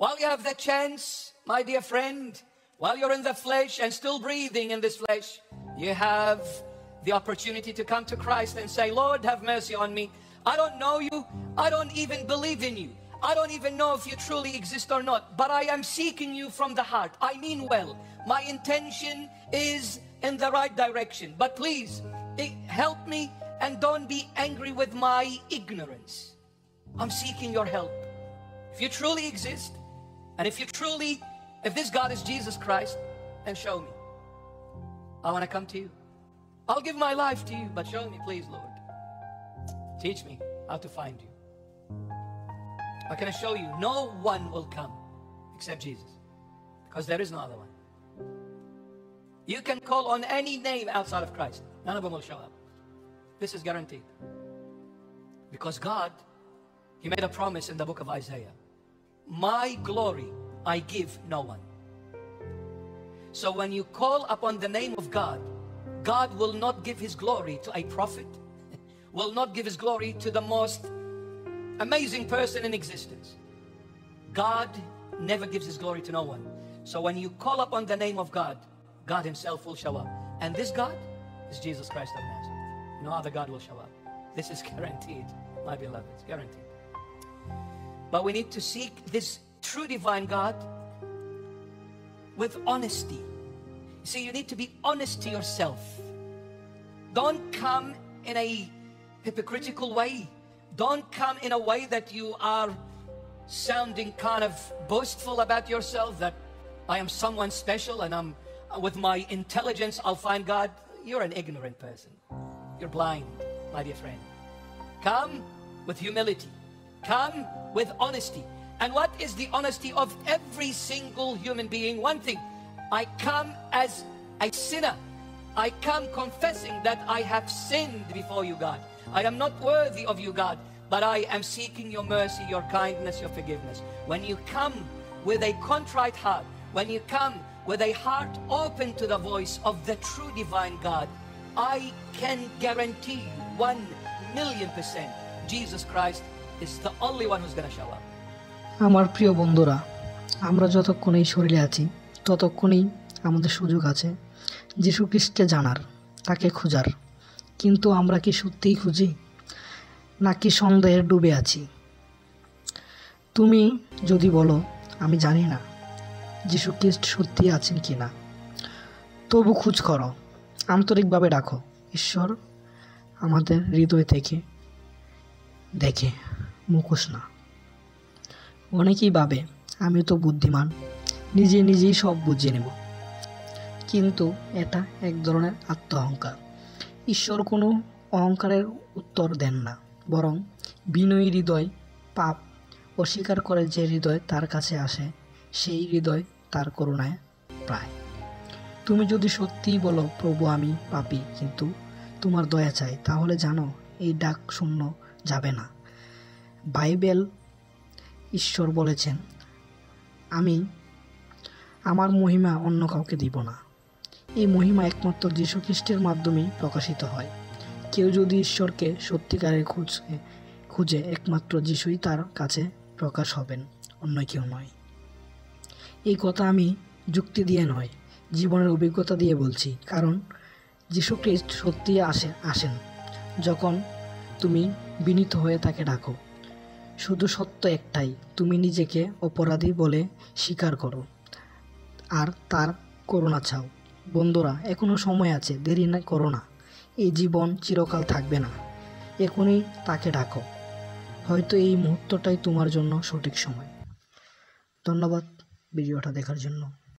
While you have the chance, my dear friend, while you're in the flesh and still breathing in this flesh, you have the opportunity to come to Christ and say, Lord, have mercy on me. I don't know you. I don't even believe in you. I don't even know if you truly exist or not, but I am seeking you from the heart. I mean well. My intention is in the right direction, but please help me and don't be angry with my ignorance. I'm seeking your help. If you truly exist, and if this God is Jesus Christ, then show me. I want to come to you. I'll give my life to you, but show me, please, Lord. Teach me how to find you. I can assure you, no one will come except Jesus, because there is no other one. You can call on any name outside of Christ. None of them will show up. This is guaranteed. Because God, He made a promise in the book of Isaiah. My glory I give no one. So when you call upon the name of God, God will not give His glory to a prophet, will not give His glory to the most amazing person in existence. God never gives His glory to no one. So when you call upon the name of God, God Himself will show up. And this God is Jesus Christ of Nazareth. No other God will show up. This is guaranteed, my beloved. It's guaranteed. But we need to seek this true divine God with honesty. You see, you need to be honest to yourself. Don't come in a hypocritical way. Don't come in a way that you are sounding kind of boastful about yourself, that I am someone special and I'm with my intelligence I'll find God. You're an ignorant person. You're blind, my dear friend. Come with humility. Come with honesty. And what is the honesty of every single human being? One thing, I come as a sinner. I come confessing that I have sinned before you, God. I am not worthy of you, God, but I am seeking your mercy, your kindness, your forgiveness. When you come with a contrite heart, when you come with a heart open to the voice of the true divine God, I can guarantee you 1,000,000% Jesus Christ is the only one who's going to show up. আমার প্রিয় বন্ধুরা, আমরা যতক্ষণ এই শরীরে আছি ততক্ষণই আমাদের সুযোগ আছে যীশু খ্রিস্টকে জানার, তাকে খোঁজার। কিন্তু আমরা কি সত্যিই খুঁজি, নাকি সন্দেহে ডুবে আছি? তুমি যদি বলো আমি জানি না যীশু খ্রিস্ট সত্যি আছেন কি না, তবু খোঁজ করো, আন্তরিকভাবে ডাকো। ঈশ্বর আমাদের হৃদয় থেকে দেখে, মুখোশ না। অনেকেই ভাবে আমি তো বুদ্ধিমান, নিজেই সব বুঝিয়ে নেব, কিন্তু এটা এক ধরনের আত্ম অহংকার। ঈশ্বর কোনো অহংকারের উত্তর দেন না, বরং বিনয়ী হৃদয়, পাপ অস্বীকার করে যে হৃদয় তার কাছে আসে, সেই হৃদয় তার করুণায় পায়। তুমি যদি সত্যিই বলো প্রভু আমি পাপী, কিন্তু তোমার দয়া চাই, তাহলে জানো এই ডাক শূন্য যাবে না। বাইবেল ঈশ্বর বলেছেন, আমি আমার মহিমা অন্য কাউকে দিব না। এই মহিমা একমাত্র যীশু খ্রিস্টের মাধ্যমেই প্রকাশিত হয়। কেউ যদি ঈশ্বরকে সত্যিকারের খুঁজে একমাত্র যিশুই তার কাছে প্রকাশ হবেন, অন্য কেউ নয়। এই কথা আমি যুক্তি দিয়ে নয়, জীবনের অভিজ্ঞতা দিয়ে বলছি। কারণ যীশু খ্রিস্ট সত্যিই আসেন যখন তুমি বিনীত হয়ে তাকে ডাকো। শুধু সত্য একটাই, তুমি নিজেকে অপরাধী বলে স্বীকার করো আর তার করুণা চাও। বন্ধুরা, এখনও সময় আছে, দেরি না করো না। এই জীবন চিরকাল থাকবে না, এখনই তাকে ডাকো। হয়তো এই মুহূর্তটাই তোমার জন্য সঠিক সময়। ধন্যবাদ ভিডিওটা দেখার জন্য।